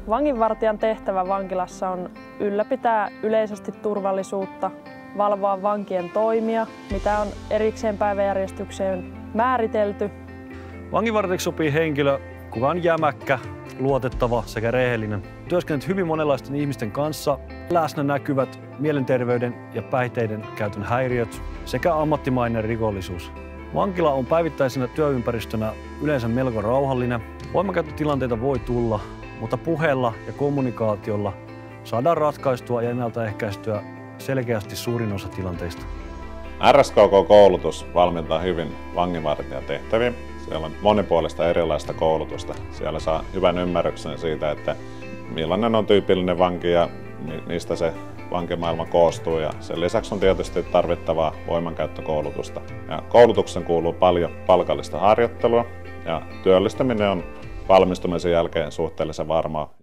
Vanginvartijan tehtävä vankilassa on ylläpitää yleisesti turvallisuutta, valvoa vankien toimia, mitä on erikseen päiväjärjestykseen määritelty. Vanginvartijaksi sopii henkilö, kuka on jämäkkä, luotettava sekä rehellinen. Työskennellyt hyvin monenlaisten ihmisten kanssa, läsnä näkyvät mielenterveyden ja päihteiden käytön häiriöt sekä ammattimainen rikollisuus. Vankila on päivittäisenä työympäristönä yleensä melko rauhallinen. Voimankäyttötilanteita voi tulla, mutta puheella ja kommunikaatiolla saadaan ratkaistua ja ennaltaehkäistyä selkeästi suurin osa tilanteista. RSKK-koulutus valmentaa hyvin vanginvartijan tehtäviin. Siellä on monipuolista erilaista koulutusta. Siellä saa hyvän ymmärryksen siitä, että millainen on tyypillinen vanki ja mistä se vankimaailma koostuu. Ja sen lisäksi on tietysti tarvittavaa voimankäyttökoulutusta. Ja koulutuksen kuuluu paljon palkallista harjoittelua ja työllistyminen on valmistumisen jälkeen suhteellisen varmaa.